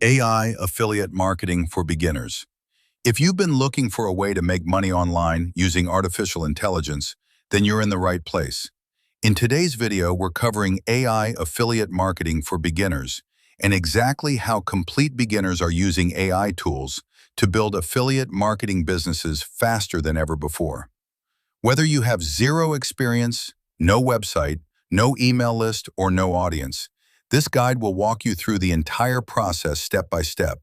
AI affiliate marketing for beginners. If you've been looking for a way to make money online using artificial intelligence, then you're in the right place. In today's video, we're covering AI affiliate marketing for beginners and exactly how complete beginners are using AI tools to build affiliate marketing businesses faster than ever before. Whether you have zero experience, no website, no email list, or no audience, this guide will walk you through the entire process step by step.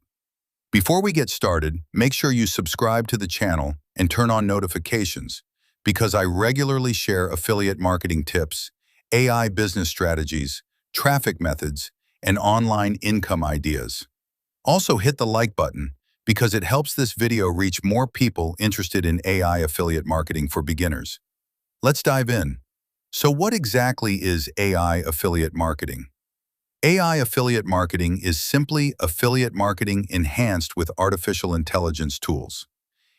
Before we get started, make sure you subscribe to the channel and turn on notifications because I regularly share affiliate marketing tips, AI business strategies, traffic methods, and online income ideas. Also hit the like button because it helps this video reach more people interested in AI affiliate marketing for beginners. Let's dive in. So what exactly is AI affiliate marketing? AI affiliate marketing is simply affiliate marketing enhanced with artificial intelligence tools.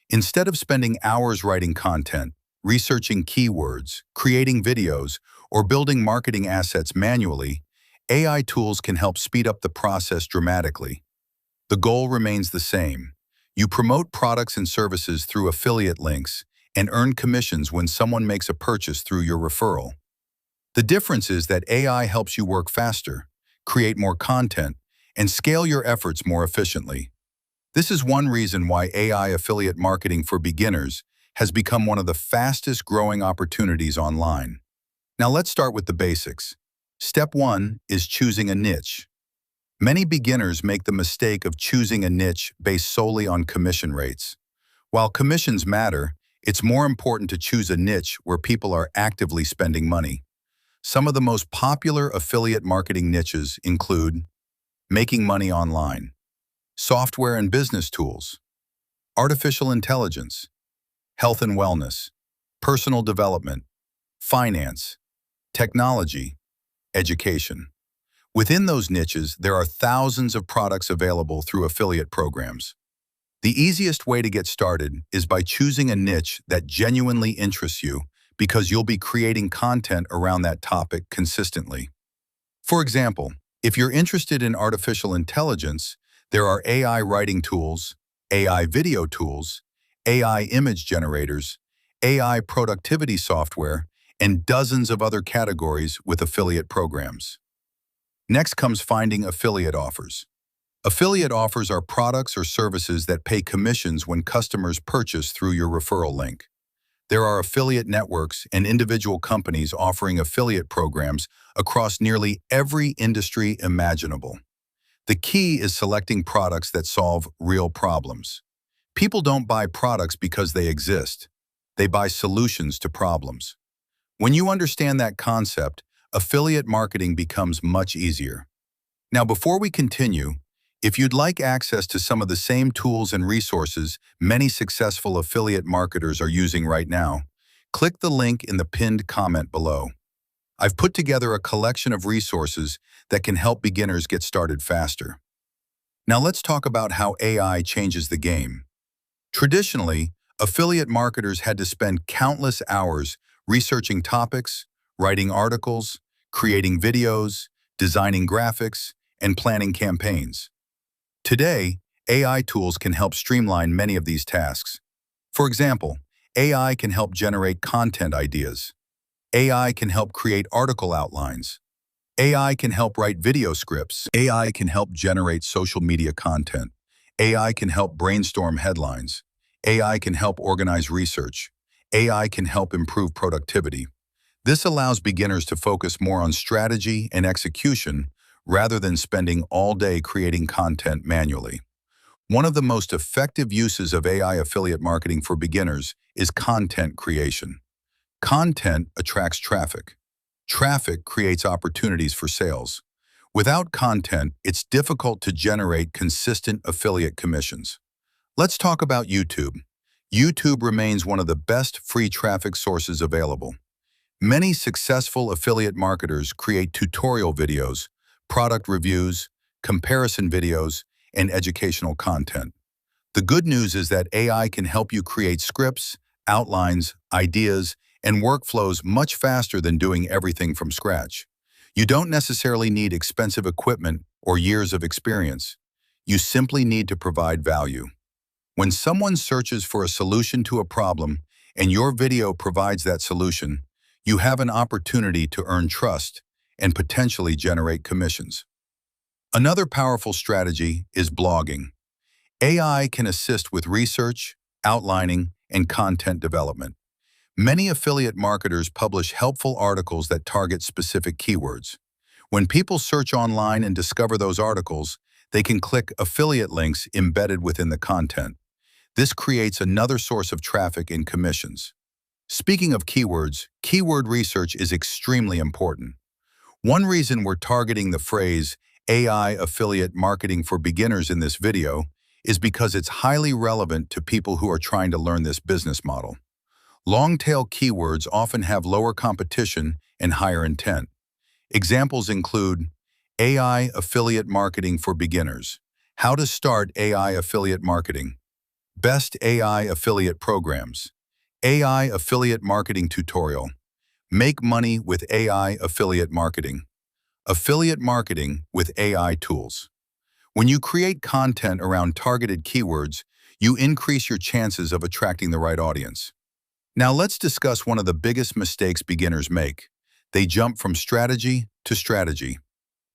Instead of spending hours writing content, researching keywords, creating videos, or building marketing assets manually, AI tools can help speed up the process dramatically. The goal remains the same. You promote products and services through affiliate links and earn commissions when someone makes a purchase through your referral. The difference is that AI helps you work faster, create more content, and scale your efforts more efficiently. This is one reason why AI affiliate marketing for beginners has become one of the fastest growing opportunities online. Now let's start with the basics. Step 1 is choosing a niche. Many beginners make the mistake of choosing a niche based solely on commission rates. While commissions matter, it's more important to choose a niche where people are actively spending money. Some of the most popular affiliate marketing niches include making money online, software and business tools, artificial intelligence, health and wellness, personal development, finance, technology, education. Within those niches, there are thousands of products available through affiliate programs. The easiest way to get started is by choosing a niche that genuinely interests you because you'll be creating content around that topic consistently. For example, if you're interested in artificial intelligence, there are AI writing tools, AI video tools, AI image generators, AI productivity software, and dozens of other categories with affiliate programs. Next comes finding affiliate offers. Affiliate offers are products or services that pay commissions when customers purchase through your referral link. There are affiliate networks and individual companies offering affiliate programs across nearly every industry imaginable. The key is selecting products that solve real problems. People don't buy products because they exist. They buy solutions to problems. When you understand that concept, affiliate marketing becomes much easier. Now, before we continue, if you'd like access to some of the same tools and resources many successful affiliate marketers are using right now, click the link in the pinned comment below. I've put together a collection of resources that can help beginners get started faster. Now let's talk about how AI changes the game. Traditionally, affiliate marketers had to spend countless hours researching topics, writing articles, creating videos, designing graphics, and planning campaigns. Today, AI tools can help streamline many of these tasks. For example, AI can help generate content ideas. AI can help create article outlines. AI can help write video scripts. AI can help generate social media content. AI can help brainstorm headlines. AI can help organize research. AI can help improve productivity. This allows beginners to focus more on strategy and execution rather than spending all day creating content manually. One of the most effective uses of AI affiliate marketing for beginners is content creation. Content attracts traffic. Traffic creates opportunities for sales. Without content, it's difficult to generate consistent affiliate commissions. Let's talk about YouTube. YouTube remains one of the best free traffic sources available. Many successful affiliate marketers create tutorial videos, product reviews, comparison videos, and educational content. The good news is that AI can help you create scripts, outlines, ideas, and workflows much faster than doing everything from scratch. You don't necessarily need expensive equipment or years of experience. You simply need to provide value. When someone searches for a solution to a problem and your video provides that solution, you have an opportunity to earn trust and potentially generate commissions. Another powerful strategy is blogging. AI can assist with research, outlining, and content development. Many affiliate marketers publish helpful articles that target specific keywords. When people search online and discover those articles, they can click affiliate links embedded within the content. This creates another source of traffic and commissions. Speaking of keywords, keyword research is extremely important. One reason we're targeting the phrase AI affiliate marketing for beginners in this video is because it's highly relevant to people who are trying to learn this business model. Long-tail keywords often have lower competition and higher intent. Examples include AI affiliate marketing for beginners, how to start AI affiliate marketing, best AI affiliate programs, AI affiliate marketing tutorial, make money with AI affiliate marketing, affiliate marketing with AI tools. When you create content around targeted keywords, you increase your chances of attracting the right audience. Now let's discuss one of the biggest mistakes beginners make. They jump from strategy to strategy.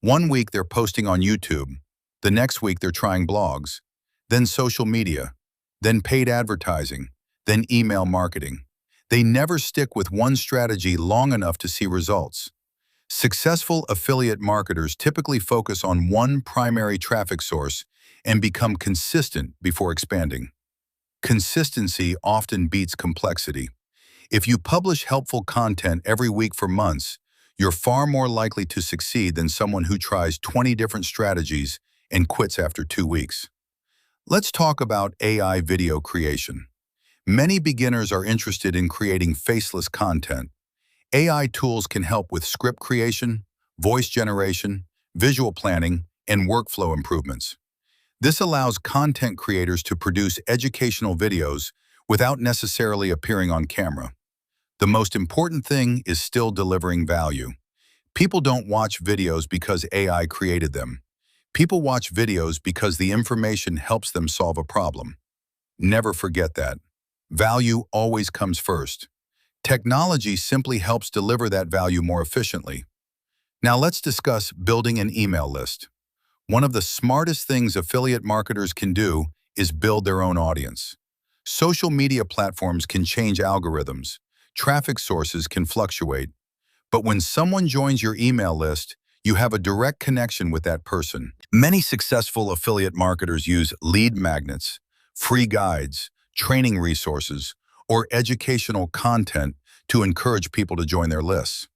One week they're posting on YouTube, the next week they're trying blogs, then social media, then paid advertising, then email marketing. They never stick with one strategy long enough to see results. Successful affiliate marketers typically focus on one primary traffic source and become consistent before expanding. Consistency often beats complexity. If you publish helpful content every week for months, you're far more likely to succeed than someone who tries 20 different strategies and quits after 2 weeks. Let's talk about AI video creation. Many beginners are interested in creating faceless content. AI tools can help with script creation, voice generation, visual planning, and workflow improvements. This allows content creators to produce educational videos without necessarily appearing on camera. The most important thing is still delivering value. People don't watch videos because AI created them. People watch videos because the information helps them solve a problem. Never forget that. Value always comes first. Technology simply helps deliver that value more efficiently. Now let's discuss building an email list. One of the smartest things affiliate marketers can do is build their own audience. Social media platforms can change algorithms. Traffic sources can fluctuate. But when someone joins your email list, you have a direct connection with that person. Many successful affiliate marketers use lead magnets, free guides, training resources, or educational content to encourage people to join their lists.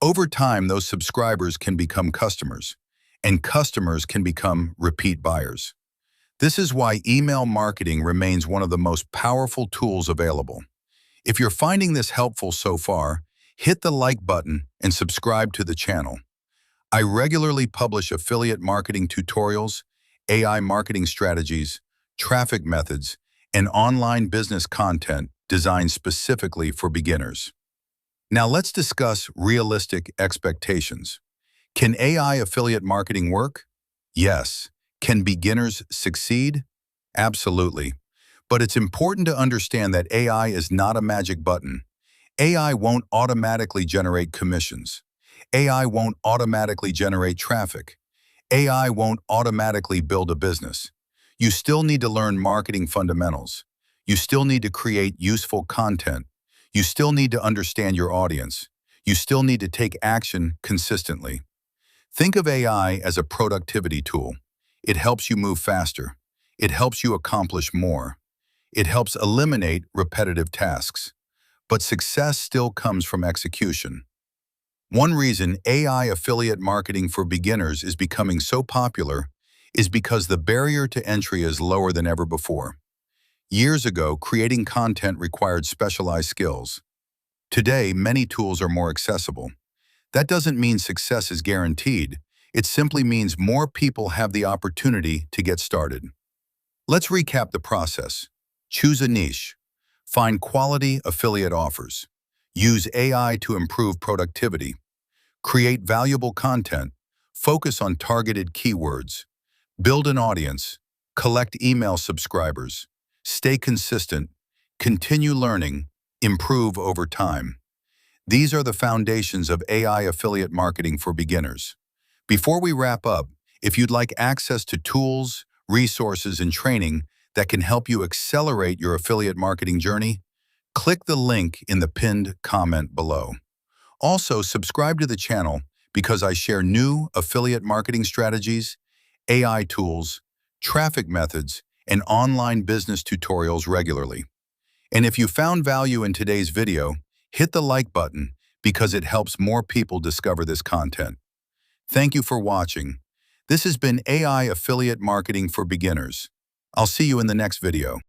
Over time, those subscribers can become customers, and customers can become repeat buyers. This is why email marketing remains one of the most powerful tools available. If you're finding this helpful so far, hit the like button and subscribe to the channel. I regularly publish affiliate marketing tutorials, AI marketing strategies, traffic methods, and online business content designed specifically for beginners. Now let's discuss realistic expectations. Can AI affiliate marketing work? Yes. Can beginners succeed? Absolutely. But it's important to understand that AI is not a magic button. AI won't automatically generate commissions. AI won't automatically generate traffic. AI won't automatically build a business. You still need to learn marketing fundamentals. You still need to create useful content. You still need to understand your audience. You still need to take action consistently. Think of AI as a productivity tool. It helps you move faster. It helps you accomplish more. It helps eliminate repetitive tasks. But success still comes from execution. One reason AI affiliate marketing for beginners is becoming so popular is because the barrier to entry is lower than ever before. Years ago, creating content required specialized skills. Today, many tools are more accessible. That doesn't mean success is guaranteed. It simply means more people have the opportunity to get started. Let's recap the process. Choose a niche. Find quality affiliate offers. Use AI to improve productivity. Create valuable content. Focus on targeted keywords. Build an audience, collect email subscribers, stay consistent, continue learning, improve over time. These are the foundations of AI affiliate marketing for beginners. Before we wrap up, if you'd like access to tools, resources, and training that can help you accelerate your affiliate marketing journey, click the link in the pinned comment below. Also, subscribe to the channel because I share new affiliate marketing strategies, AI tools, traffic methods, and online business tutorials regularly. And if you found value in today's video, hit the like button because it helps more people discover this content. Thank you for watching. This has been AI Affiliate Marketing for Beginners. I'll see you in the next video.